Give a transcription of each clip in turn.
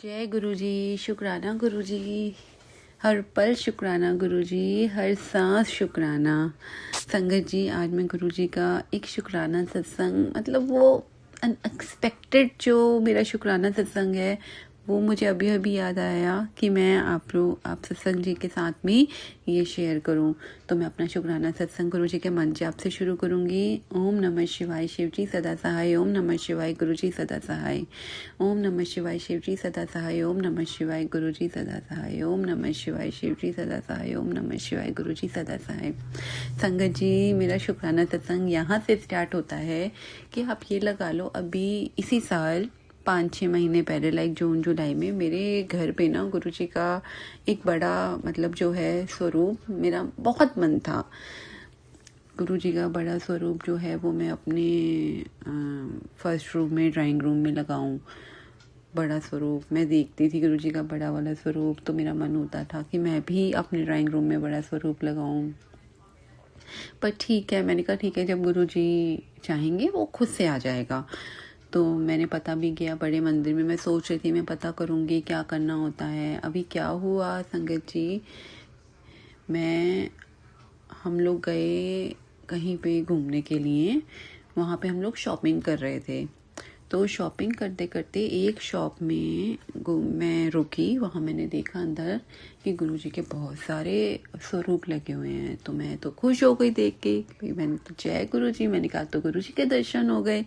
जय गुरु जी। शुक्राना गुरु जी। हर पल शुक्राना गुरु जी, हर सांस शुक्राना। संगत जी, आज मैं गुरु जी का एक शुक्राना सत्संग, मतलब वो अनएक्सपेक्टेड जो मेरा शुक्राना सत्संग है, वो मुझे अभी अभी याद आया कि मैं आप सत्संग जी के साथ में ये शेयर करूं। तो मैं अपना शुक्राना सत्संग गुरु जी के मन जाप से शुरू करूंगी। ओम नमः शिवाय शिव जी सदा सहाय। ओम नमः शिवाय गुरु जी सदा सहाय। ओम नमः शिवाय शिव जी सदा सहाय। ओम नमः शिवाय गुरु जी सदा सहाय। ओम नमः शिवाय शिव जी सदा सहाय। ओम नमः शिवाय गुरु जी सदा सहाय। संगत जी, मेरा शुक्राना सत्संग यहाँ से स्टार्ट होता है कि आप ये लगा लो, अभी इसी साल 5-6 महीने पहले, लाइक जून जुलाई में, मेरे घर पे ना गुरु जी का एक बड़ा, मतलब जो है स्वरूप, मेरा बहुत मन था गुरु जी का बड़ा स्वरूप जो है वो मैं अपने फर्स्ट रूम में, ड्राइंग रूम में लगाऊं। बड़ा स्वरूप मैं देखती थी, गुरु जी का बड़ा वाला स्वरूप, तो मेरा मन होता था कि मैं भी अपने ड्राइंग रूम में बड़ा स्वरूप लगाऊं। पर ठीक है, मैंने कहा ठीक है, जब गुरु जी चाहेंगे वो खुद से आ जाएगा। तो मैंने पता भी किया बड़े मंदिर में। मैं सोच रही थी मैं पता करूँगी क्या करना होता है। अभी क्या हुआ संगत जी, हम लोग गए कहीं पे घूमने के लिए। वहाँ पे हम लोग शॉपिंग कर रहे थे। तो शॉपिंग करते करते एक शॉप में मैं रुकी। वहाँ मैंने देखा अंदर कि गुरुजी के बहुत सारे स्वरूप लगे हुए हैं। तो मैं तो खुश हो गई देख के। मैंने तो जय गुरुजी, मैंने कहा तो गुरुजी के दर्शन हो गए।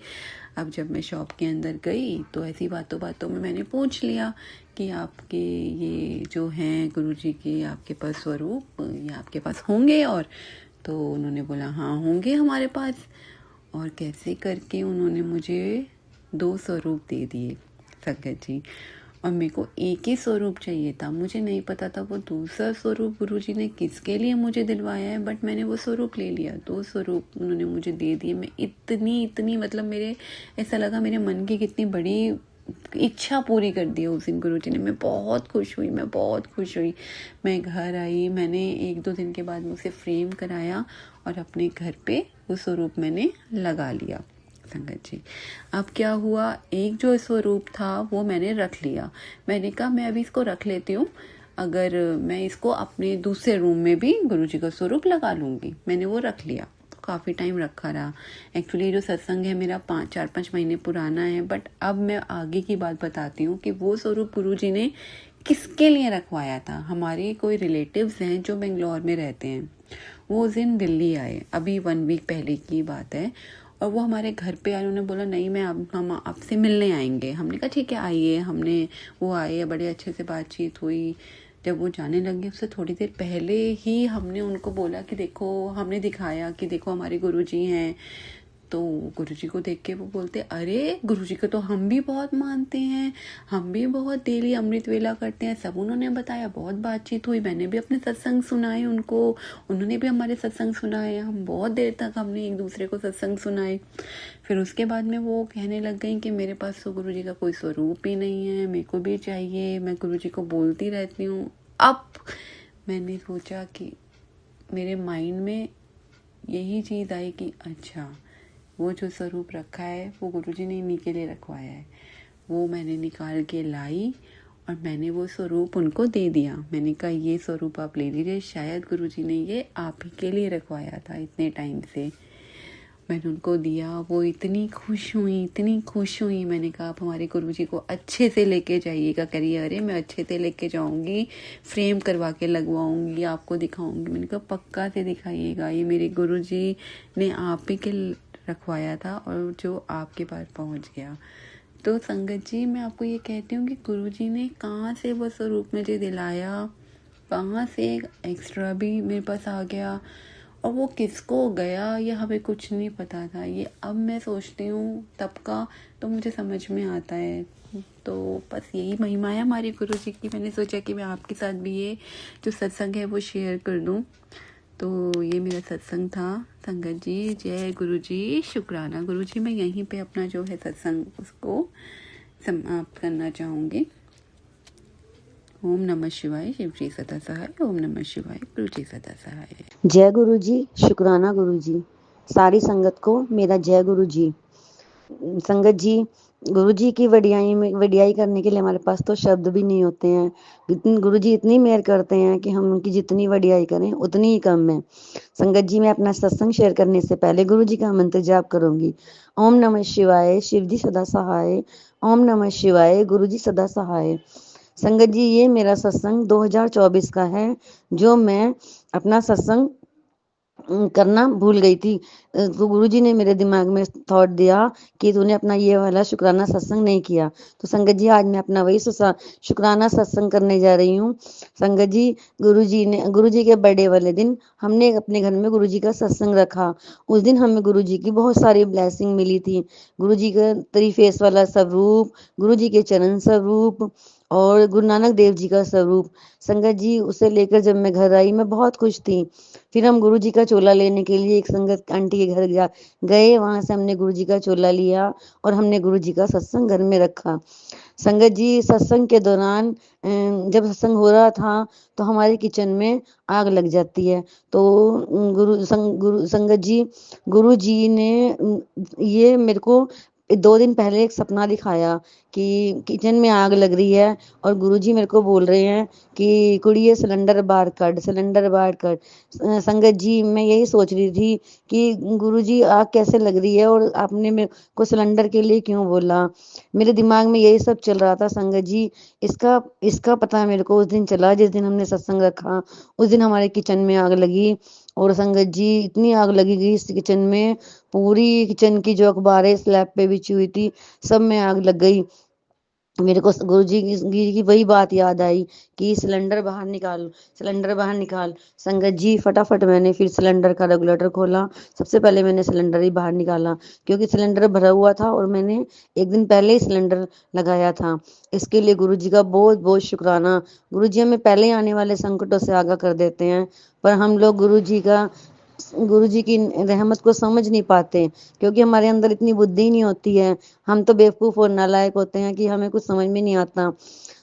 अब जब मैं शॉप के अंदर गई तो ऐसी बातों बातों में मैंने पूछ लिया कि आपके ये जो हैं गुरुजी के, आपके पास स्वरूप ये आपके पास होंगे? और तो उन्होंने बोला हाँ होंगे हमारे पास। और कैसे करके उन्होंने मुझे 2 स्वरूप दे दिए संगत जी। और मेरे को एक ही स्वरूप चाहिए था। मुझे नहीं पता था वो दूसरा स्वरूप गुरुजी ने किसके लिए मुझे दिलवाया है, बट मैंने वो स्वरूप ले लिया। 2 स्वरूप उन्होंने मुझे दे दिए। मैं इतनी मतलब मेरे ऐसा लगा मेरे मन की कितनी बड़ी इच्छा पूरी कर दी उस दिन गुरुजी ने। मैं बहुत खुश हुई। मैं घर आई, मैंने 1-2 दिन के बाद मुझसे फ्रेम कराया और अपने घर पे वो स्वरूप मैंने लगा लिया संगत जी। अब क्या हुआ, एक जो स्वरूप था वो मैंने रख लिया। मैंने कहा मैं अभी इसको रख लेती हूँ, अगर मैं इसको अपने दूसरे रूम में भी गुरुजी का स्वरूप लगा लूँगी। मैंने वो रख लिया। काफ़ी टाइम रखा रहा। एक्चुअली जो सत्संग है मेरा 4-5 महीने पुराना है, बट अब मैं आगे की बात बताती हूँ कि वो स्वरूप गुरुजी ने किसके लिए रखवाया था। हमारे कोई रिलेटिव्स हैं जो बेंगलोर में रहते हैं। वो उस दिन दिल्ली आए, अभी 1 वीक पहले की बात है। और वो हमारे घर पे आए। उन्होंने बोला नहीं, हम आपसे मिलने आएंगे। हमने कहा ठीक है आइए। वो आए, बड़े अच्छे से बातचीत हुई। जब वो जाने लगे उससे थोड़ी देर पहले ही हमने उनको बोला कि देखो, हमने दिखाया कि देखो हमारे गुरुजी हैं। तो गुरुजी को देख के वो बोलते अरे गुरुजी को तो हम भी बहुत मानते हैं, हम भी बहुत डेली अमृत वेला करते हैं। सब उन्होंने बताया, बहुत बातचीत हुई। मैंने भी अपने सत्संग सुनाए उनको, उन्होंने भी हमारे सत्संग सुनाए। हम बहुत देर तक हमने एक दूसरे को सत्संग सुनाए। फिर उसके बाद में वो कहने लग गई कि मेरे पास तो गुरुजी का कोई स्वरूप ही नहीं है, मेरे को भी चाहिए, मैं गुरुजी को बोलती रहती हूँ। अब मैंने सोचा कि मेरे माइंड में यही चीज़ आई कि अच्छा, वो जो स्वरूप रखा है वो गुरुजी ने इन्हीं के लिए रखवाया है। वो मैंने निकाल के लाई और मैंने वो स्वरूप उनको दे दिया। मैंने कहा ये स्वरूप आप ले लीजिए, शायद गुरुजी ने ये आप ही के लिए रखवाया था इतने टाइम से। मैंने उनको दिया। वो इतनी खुश हुई। मैंने कहा आप हमारे गुरुजी को अच्छे से लेके जाइएगा। करिए अरे मैं अच्छे से लेके जाऊंगी, फ्रेम करवा के लगवाऊंगी, आपको दिखाऊंगी। मैंने कहा पक्का से दिखाइएगा, ये मेरे गुरुजी ने आप ही के रखवाया था और जो आपके पास पहुंच गया। तो संगत जी, मैं आपको ये कहती हूँ कि गुरुजी ने कहाँ से वो स्वरूप मुझे दिलाया, कहाँ से एक्स्ट्रा भी मेरे पास आ गया, और वो किसको गया ये हमें कुछ नहीं पता था। ये अब मैं सोचती हूँ तब का, तो मुझे समझ में आता है। तो बस यही महिमा है हमारे गुरुजी की। मैंने सोचा कि मैं आपके साथ भी ये जो सत्संग है वो शेयर कर दूँ। तो ये मेरा सत्संग था संगत जी। जय गुरुजी, शुक्राना गुरुजी। मैं यहीं पे अपना जो है सत्संग उसको समाप्त करना चाहूँगी। ओम नमः शिवाय शिव जी सदा सहाय। ओम नमः शिवाय गुरु जी सदा सहाय। जय गुरु जी, शुक्राना गुरु जी। सारी संगत को मेरा जय गुरु जी। संगत जी, गुरुजी की वडियाई करने के लिए हमारे पास तो शब्द भी नहीं होते हैं। गुरुजी इतनी मेहर करते हैं कि हम उनकी जितनी वडियाई करें उतनी ही कम है। संगत जी, मैं अपना सत्संग शेयर करने से पहले गुरुजी का मंत्र जाप करूंगी। ओम नमः शिवाय, शिव जी सदा सहाय। ओम नमः शिवाय, गुरुजी सदा सहाय। संगत जी, ये मेरा सत्संग 2024 का है, जो मैं अपना सत्संग करना भूल गई थी। तो गुरुजी ने मेरे दिमाग में थॉट दिया कि तूने अपना ये वाला शुक्राना सत्संग नहीं किया। तो संगत जी, आज मैं अपना वही शुक्राना सत्संग करने जा रही हूँ। संगत जी, गुरुजी के बर्थडे वाले दिन हमने अपने घर में गुरुजी का सत्संग रखा। उस दिन हमें गुरुजी की बहुत सारी ब्लेसिंग मिली थी। गुरुजी का त्रिफेस वाला स्वरूप, गुरुजी के चरण स्वरूप और गुरु नानक देव जी का स्वरूप। संगत जी, उसे लेकर जब मैं घर आई, मैं बहुत खुश थी। फिर हम गुरुजी का चोला लेने के लिए एक संगत आंटी के घर गए। वहां से हमने गुरुजी का चोला लिया और हमने गुरुजी का सत्संग घर में रखा। संगत जी, सत्संग के दौरान जब सत्संग हो रहा था तो हमारे किचन में आग लग जाती है। तो संगत जी, गुरु जी ने ये मेरे को 2 दिन पहले एक सपना दिखाया कि किचन में आग लग रही है और गुरुजी मेरे को बोल रहे हैं कि कुड़िए सिलेंडर बाहर कट, सिलेंडर बाहर कट। संगत जी, मैं यही सोच रही थी कि गुरुजी आग कैसे लग रही है और आपने मेरे को सिलेंडर के लिए क्यों बोला। मेरे दिमाग में यही सब चल रहा था संगत जी। इसका इसका पता मेरे को उस दिन चला जिस दिन हमने सत्संग रखा। उस दिन हमारे किचन में आग लगी और संगत जी, इतनी आग लगी कि इस किचन में पूरी किचन की जो अखबारें स्लैब पे बिछी हुई थी सब में आग लग गई। मेरे को गुरु जी की वही बात याद आई कि सिलेंडर बाहर निकाल, सिलेंडर बाहर निकाल। संगत जी, फटाफट मैंने फिर सिलेंडर का रेगुलेटर खोला। सबसे पहले मैंने सिलेंडर ही बाहर निकाला, क्योंकि सिलेंडर भरा हुआ था और मैंने एक दिन पहले ही सिलेंडर लगाया था। इसके लिए गुरु जी का बहुत बहुत शुक्राना। गुरु जी हमें पहले ही आने वाले संकटों से आगाह कर देते हैं, पर हम लोग गुरु जी की रहमत को समझ नहीं पाते, क्योंकि हमारे अंदर इतनी बुद्धि नहीं होती है। हम तो बेवकूफ़ और नालायक होते हैं कि हमें कुछ समझ में नहीं आता।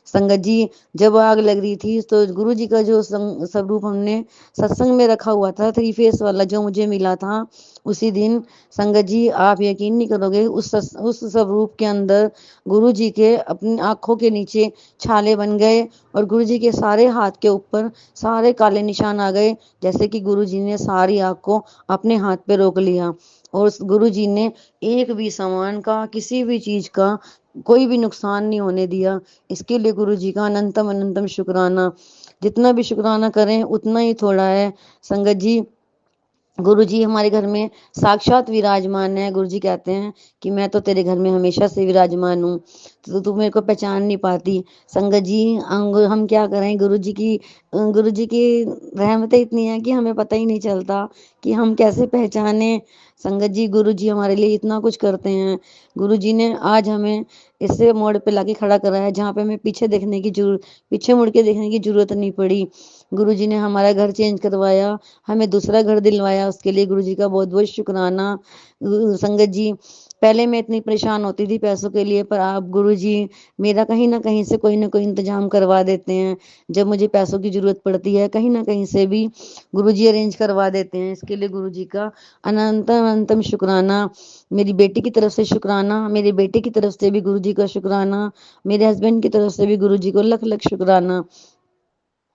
संगत जी, जब आग लग रही थी तो गुरु जी का जो स्वरूप हमने सत्संग में रखा हुआ था, थ्री फेस वाला जो मुझे मिला था उसी दिन, संगत जी आप यकीन नहीं करोगे, उस स्वरूप के अंदर गुरु जी के अपनी आंखों के नीचे छाले बन गए और गुरु जी के सारे हाथ के ऊपर सारे काले निशान आ गए, जैसे कि गुरु जी ने सारी आग को अपने हाथ पे रोक लिया। और गुरु जी ने एक भी सामान का, किसी भी चीज का कोई भी नुकसान नहीं होने दिया। इसके लिए गुरु जी का अनंतम अनंतम शुक्राना। जितना भी शुक्राना करें उतना ही थोड़ा है। संगत जी, गुरु जी हमारे घर में साक्षात विराजमान है। गुरु जी कहते हैं कि मैं तो तेरे घर में हमेशा से विराजमान हूँ, तो तू मेरे को पहचान नहीं पाती। संगत जी, हम क्या करें, गुरु जी की रहमतें इतनी है कि हमें पता ही नहीं चलता कि हम कैसे पहचाने। संगत जी, गुरु जी हमारे लिए इतना कुछ करते हैं। गुरु जी ने आज हमें इससे मोड़ पे लाके खड़ा करा है जहाँ पे हमें पीछे मुड़ के देखने की जरूरत नहीं पड़ी। गुरु जी ने हमारा घर चेंज करवाया, हमें दूसरा घर दिलवाया, उसके लिए गुरु जी का बहुत बहुत शुक्राना। संगत जी, पहले मैं इतनी परेशान होती थी पैसों के लिए, पर आप गुरु जी मेरा कहीं ना कहीं से कोई ना कोई इंतजाम करवा देते हैं। जब मुझे पैसों की जरूरत पड़ती है कहीं ना कहीं से भी गुरु जी अरेंज करवा देते हैं। इसके लिए गुरु जी का अनंतम अनंतम शुक्राना। मेरी बेटी की तरफ से शुक्राना, मेरे बेटे की तरफ से भी गुरु जी का शुक्राना, मेरे हस्बैंड की तरफ से भी गुरु जी को लख लख शुक्राना।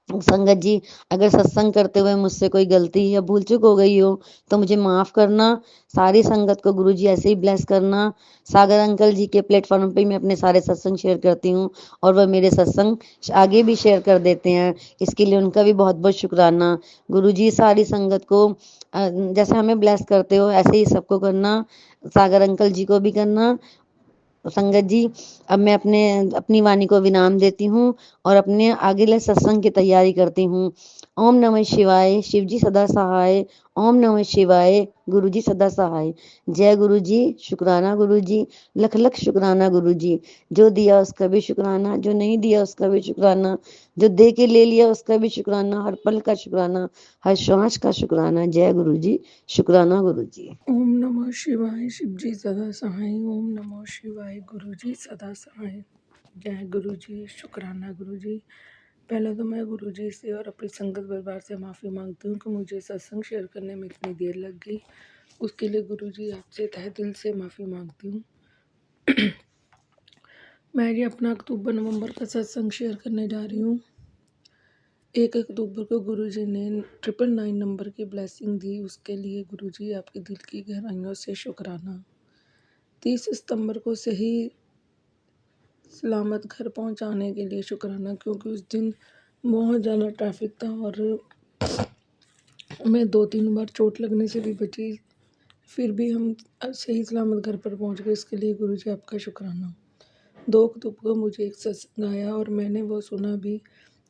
संगत जी, अगर सत्संग करते हुए मुझसे कोई गलती या भूल चूक हो गई हो तो मुझे माफ़ करना। सारी संगत को गुरु जी ऐसे ही ब्लेस करना। सागर अंकल जी के प्लेटफॉर्म पे मैं अपने सारे सत्संग शेयर करती हूँ और वह मेरे सत्संग आगे भी शेयर कर देते हैं। इसके लिए उनका भी बहुत बहुत शुक्राना। गुरु जी, सारी संगत को जैसे हमें ब्लेस करते हो ऐसे ही सबको करना, सागर अंकल जी को भी करना। संगत जी, अब मैं अपनी वाणी को विराम देती हूँ और अपने आगे सत्संग की तैयारी करती हूँ। ओम नमः शिवाय, शिव जी सदा सहाय। ओम नमः शिवाय, गुरु जी सदा सहाय। जय गुरु जी, शुक्राना गुरु जी, लख लख शुक्राना गुरु जी। जो दिया उसका भी शुक्राना, जो नहीं दिया उसका भी शुक्राना, जो दे के ले लिया उसका भी शुक्राना, हर पल का शुक्राना, हर श्वास का शुक्राना। जय गुरु जी, शुक्राना गुरु जी। ओम नमः शिवाय, शिव जी सदा सहाय। ओम नमः शिवाय, गुरु जी सदा सहाय। जय गुरु जी, शुक्राना गुरु जी। पहले तो मैं गुरु जी से और अपनी संगत परिवार से माफ़ी मांगती हूँ कि मुझे सत्संग शेयर करने में इतनी देर लग गई। उसके लिए गुरु जी आपसे तहे दिल से माफ़ी मांगती हूँ। मैं जी अपना अक्टूबर नवंबर का सत्संग शेयर करने जा रही हूँ। 1 अक्टूबर को गुरुजी ने 999 नंबर की ब्लेसिंग दी, उसके लिए गुरुजी आपके दिल की गहराइयों से शुक्राना। 30 सितंबर को सही सलामत घर पहुँचाने के लिए शुक्राना, क्योंकि उस दिन बहुत ज़्यादा ट्रैफिक था और मैं 2-3 बार चोट लगने से भी बची। फिर भी हम सही सलामत घर पर पहुँच गए, इसके लिए गुरुजी आपका शुक्राना। 2 अक्टूबर को मुझे एक सत्संग आया और मैंने वो सुना भी।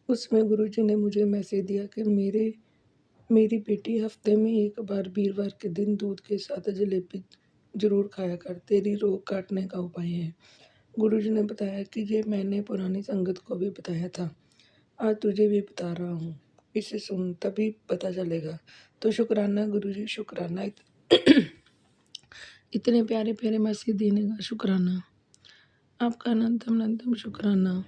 उसमें गुरुजी ने मुझे मैसेज दिया कि मेरी बेटी हफ्ते में एक बार वीरवार के दिन दूध के साथ जलेबी ज़रूर खाया कर, तेरी रोग काटने का उपाय है। गुरुजी ने बताया कि ये मैंने पुरानी संगत को भी बताया था, आज तुझे भी बता रहा हूँ, इसे सुन तभी पता चलेगा। तो शुक्राना गुरुजी, शुक्राना। इतने प्यारे प्यारे मैसेज देने का शुक्राना। आपका अनंतम अनंतम शुक्राना।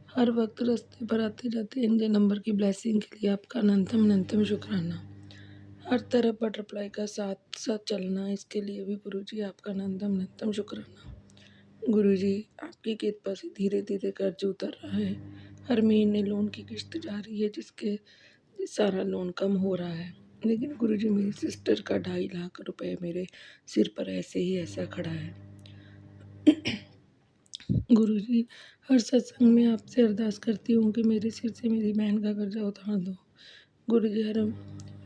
हर वक्त रास्ते पर आते जाते इंजन नंबर की ब्लेसिंग के लिए आपका अनंतम अनंतम शुक्राना। हर तरफ बटरफ्लाई का साथ साथ चलना, इसके लिए भी गुरुजी आपका अनंतम अनंतम शुक्राना। गुरुजी आपकी कृपा से धीरे धीरे कर्ज उतर रहा है। हर महीने लोन की किश्त जा रही है, जिसके सारा लोन कम हो रहा है। लेकिन गुरुजी मेरी सिस्टर का 2.5 लाख रुपए मेरे सिर पर ऐसे ही ऐसा खड़ा है। गुरुजी हर सत्संग में आपसे अरदास करती हूँ कि मेरे सिर से मेरी बहन का कर्जा उतार दो। गुरुजी हर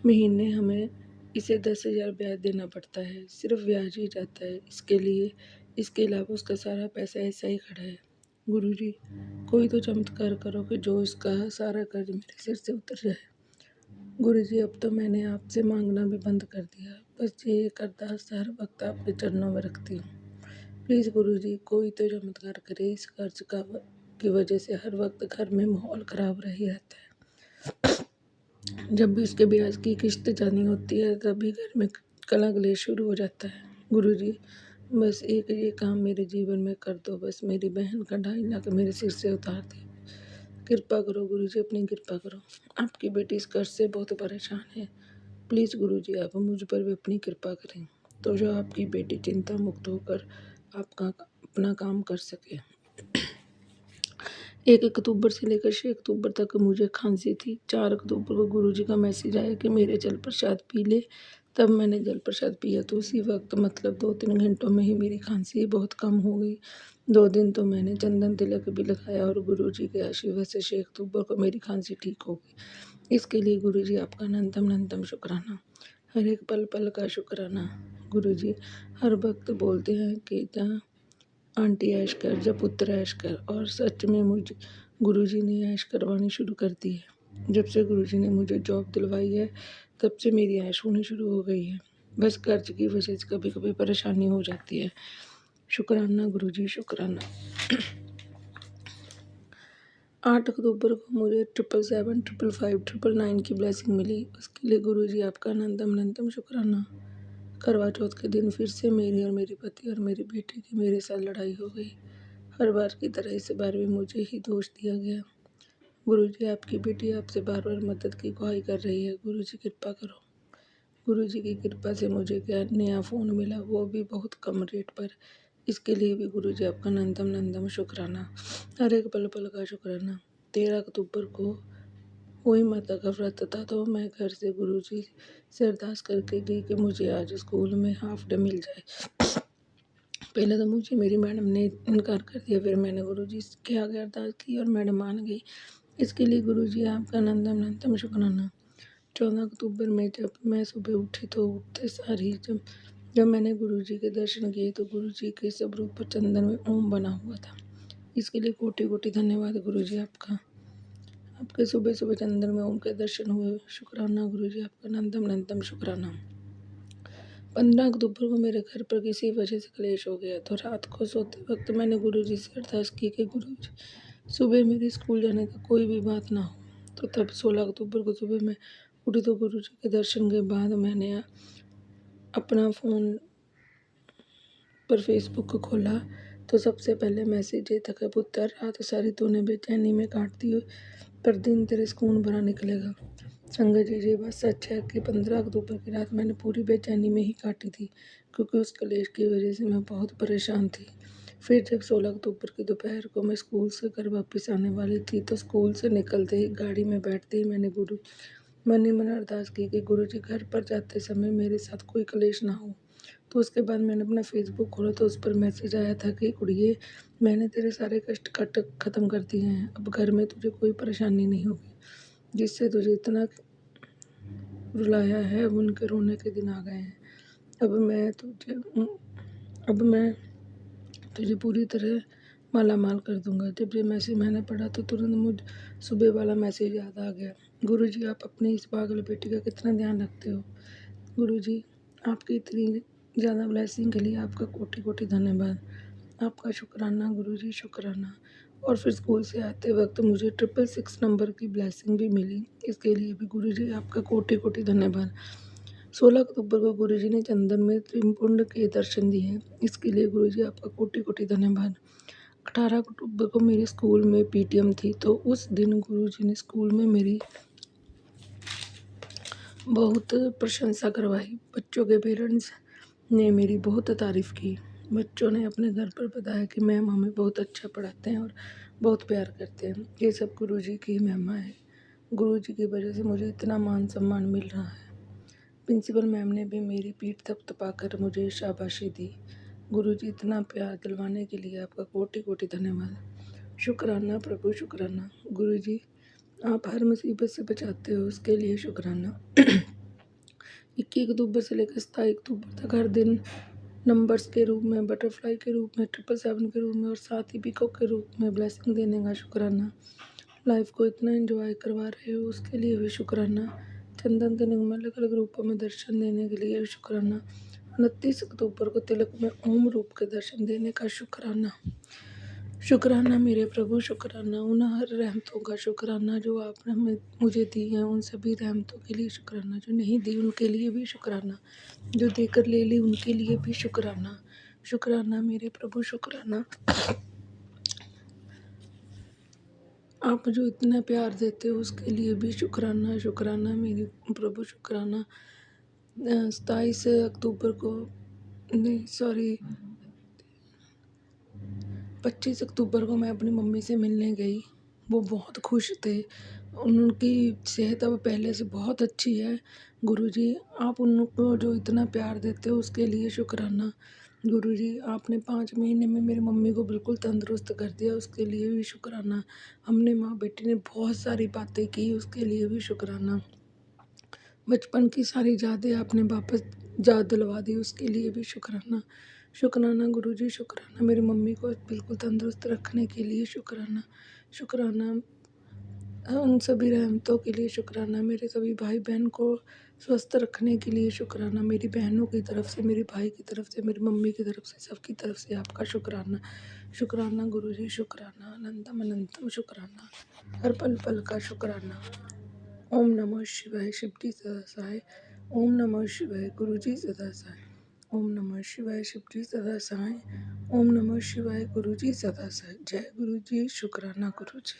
महीने हमें इसे 10,000 ब्याज देना पड़ता है, सिर्फ ब्याज ही जाता है इसके अलावा उसका सारा पैसा ऐसा ही खड़ा है। गुरुजी कोई तो चमत्कार करो कि जो इसका सारा कर्ज मेरे सिर से उतर जाए। गुरुजी अब तो मैंने आपसे मांगना भी बंद कर दिया, बस ये एक अरदास हर वक्त आपके चरणों में रखती हूँ। प्लीज़ गुरुजी कोई तो चमत्कार करे, इस कर्ज की वजह से हर वक्त घर में माहौल ख़राब रही रहता है। जब भी उसके ब्याज की किश्त जानी होती है तभी घर में कलह क्लेश शुरू हो जाता है। गुरुजी बस एक ये काम मेरे जीवन में कर दो, बस मेरी बहन का 2.5 लाख मेरे सिर से उतार दे। कृपा करो गुरुजी, अपनी कृपा करो। आपकी बेटी इस कर्ज से बहुत परेशान है, प्लीज़ गुरुजी आप मुझ पर भी अपनी कृपा करें, तो जो आपकी बेटी चिंता मुक्त होकर आपका अपना काम कर सके। 1 अक्टूबर से लेकर 6 अक्टूबर तक मुझे खांसी थी। 4 अक्टूबर को गुरुजी का मैसेज आया कि मेरे जल प्रसाद पी ले। तब मैंने जल प्रसाद पिया तो उसी वक्त मतलब 2-3 घंटों में ही मेरी खांसी बहुत कम हो गई। 2 दिन तो मैंने चंदन तिलक भी लगाया और गुरुजी के आशीर्वाद से 6 अक्टूबर को मेरी खांसी ठीक हो गई। इसके लिए गुरुजी आपका अनंतम अनंतम शुक्राना। हर एक पल पल का शुक्राना। गुरुजी हर वक्त बोलते हैं कि जहाँ आंटी ऐश कर, जब पुत्र ऐश कर, और सच में मुझे गुरुजी ने ऐश करवानी शुरू कर दी है। जब से गुरुजी ने मुझे जॉब दिलवाई है तब से मेरी ऐश होनी शुरू हो गई है। बस कर्ज की वजह से कभी कभी परेशानी हो जाती है। शुक्राना गुरुजी, शुक्राना। 8 अक्टूबर को मुझे 777, 555, 999 की ब्लेसिंग मिली, उसके लिए गुरुजी आपका अनंतम अनंतम शुक्राना। करवा चौथ के दिन फिर से मेरी और मेरे पति और मेरी बेटे की मेरे साथ लड़ाई हो गई। हर बार की तरह इस बार भी मुझे ही दोष दिया गया। गुरुजी आपकी बेटी आपसे बार बार मदद की गुहार कर रही है, गुरुजी कृपा करो। गुरुजी की कृपा से मुझे क्या नया फ़ोन मिला, वो भी बहुत कम रेट पर। इसके लिए भी गुरुजी आपका अनंतम अनंतम शुक्राना। हर एक पल पल का शुक्राना। 13 अक्टूबर को हुई माता का व्रत था तो मैं घर से गुरुजी से अरदास करके गई कि मुझे आज स्कूल में हाफ डे मिल जाए। पहले तो मुझे मेरी मैडम ने इनकार कर दिया, फिर मैंने गुरुजी के आगे अरदास की और मैडम मान गई। इसके लिए गुरुजी आपका अनंतम अनंतम शुक्राना। 14 अक्टूबर में जब मैं सुबह उठी तो उठते सार ही जब मैंने गुरुजी के दर्शन किए तो गुरुजी के स्वरूप पर चंदन में ओम बना हुआ था। इसके लिए कोटि कोटि धन्यवाद गुरुजी आपका। आपके सुबह सुबह चंदन में ओम के दर्शन हुए, शुक्राना गुरुजी आपका अनंतम अनंतम शुक्राना। 15 अक्टूबर को मेरे घर पर किसी वजह से क्लेश हो गया तो रात को सोते वक्त मैंने गुरुजी से अरदास की कि गुरुजी सुबह मेरे स्कूल जाने का कोई भी बात ना हो। तो तब 16 अक्टूबर को सुबह मैं उठी तो गुरुजी के दर्शन के बाद मैंने अपना फ़ोन पर फेसबुक को खोला तो सबसे पहले मैसेज ये था कि पुत्र रात सारी तूने बेचैनी में काट दी, पर दिन तेरे सुकून भरा निकलेगा। संगत जी ये बात सच है कि 15 अक्टूबर की रात मैंने पूरी बेचैनी में ही काटी थी, क्योंकि उस क्लेश की वजह से मैं बहुत परेशान थी। फिर जब 16 अक्टूबर की दोपहर को मैं स्कूल से घर वापस आने वाली थी तो स्कूल से निकलते ही गाड़ी में बैठते ही मैंने मन ही मन अरदास की कि गुरुजी घर पर जाते समय मेरे साथ कोई कलेश ना हो। तो उसके बाद मैंने अपना फेसबुक खोला तो उस पर मैसेज आया था कि कुड़िए, मैंने तेरे सारे कष्ट ख़त्म कर दिए हैं, अब घर में तुझे कोई परेशानी नहीं होगी, जिससे तुझे इतना रुलाया है अब उनके रोने के दिन आ गए हैं। अब मैं तुझे पूरी तरह माला माल कर दूंगा। जब ये मैसेज मैंने पढ़ा तो तुरंत मुझ सुबह वाला मैसेज याद आ गया। गुरुजी, आप अपनी इस पागल बेटी का कितना ध्यान रखते हो। गुरुजी, आपकी इतनी ज़्यादा ब्लेसिंग के लिए आपका कोटि कोटि धन्यवाद। आपका शुक्राना गुरुजी, शुक्राना। और फिर स्कूल से आते वक्त मुझे 666 नंबर की ब्लेसिंग भी मिली। इसके लिए भी गुरुजी आपका कोटि कोटि धन्यवाद। 16 अक्टूबर को गुरुजी ने चंदन में त्रिपुंड के दर्शन दिए। इसके लिए गुरुजी आपका कोटि कोटि धन्यवाद। 18 अक्टूबर को मेरे स्कूल में पीटीएम थी तो उस दिन गुरुजी ने स्कूल में मेरी बहुत प्रशंसा करवाई। बच्चों के पेरेंट्स ने मेरी बहुत तारीफ़ की। बच्चों ने अपने घर पर बताया कि मैम हमें बहुत अच्छा पढ़ाते हैं और बहुत प्यार करते हैं। ये सब गुरुजी की महिमा है। गुरुजी की वजह से मुझे इतना मान सम्मान मिल रहा है। प्रिंसिपल मैम ने भी मेरी पीठ थपथपाकर मुझे शाबाशी दी। गुरुजी, इतना प्यार दिलवाने के लिए आपका कोटि कोटि धन्यवाद। शुक्राना प्रभु, शुक्राना। गुरुजी, आप हर मुसीबत से बचाते हो, उसके लिए शुक्राना। 21 अक्टूबर से लेकर 27 अक्टूबर तक हर दिन नंबर्स के रूप में, बटरफ्लाई के रूप में, 777 के रूप में और साथ ही पीकॉक के रूप में ब्लेसिंग देने का शुक्राना। लाइफ को इतना एंजॉय करवा रहे हो उसके लिए भी शुक्राना। चंदन तनिक में अलग अलग रूपों में दर्शन देने के लिए भी शुक्राना। 29 अक्टूबर को तिलक में ओम रूप के दर्शन देने का शुक्राना। शुक्राना मेरे प्रभु, शुक्राना। उन हर रहमतों का शुक्राना जो आपने मुझे दी हैं। उन सभी रहमतों के लिए शुक्राना। जो नहीं दी उनके लिए भी शुक्राना। जो देकर ले ली उनके लिए भी शुक्राना। शुक्राना मेरे प्रभु, शुक्राना। आप जो इतना प्यार देते हो उसके लिए भी शुक्राना। शुक्राना मेरे प्रभु, शुक्राना। 27 अक्टूबर को नहीं सॉरी 25 अक्टूबर को मैं अपनी मम्मी से मिलने गई। वो बहुत खुश थे। उनकी सेहत अब पहले से बहुत अच्छी है। गुरुजी, आप उनको जो इतना प्यार देते हो उसके लिए शुक्राना। गुरुजी, आपने 5 महीने में मेरी मम्मी को बिल्कुल तंदुरुस्त कर दिया, उसके लिए भी शुक्राना। हमने माँ बेटी ने बहुत सारी बातें की, उसके लिए भी शुक्राना। बचपन की सारी यादें आपने वापस याद दिलवा दी, उसके लिए भी शुक्राना। शुक्राना गुरुजी, शुक्राना। मेरी मम्मी को बिल्कुल तंदुरुस्त रखने के लिए शुक्राना। शुक्राना उन सभी रहमतों के लिए शुक्राना। मेरे सभी भाई बहन को स्वस्थ रखने के लिए शुक्राना। मेरी बहनों की तरफ से, मेरे भाई की तरफ से, मेरी मम्मी की तरफ से, सबकी तरफ से आपका शुक्राना। शुक्राना गुरुजी, शुक्राना। अनंतम अनंतम शुक्राना। हर पल पल का शुक्राना। ओम नमः शिवाय। शिवजी सदा सहाय। ओम नमः शिवाय। गुरुजी सदा सहाय। ओम नमः शिवाय। शिवजी सदा सहाय। ओम नमः शिवाय। गुरुजी सदा सहाय। जय गुरुजी, शुक्राना गुरुजी।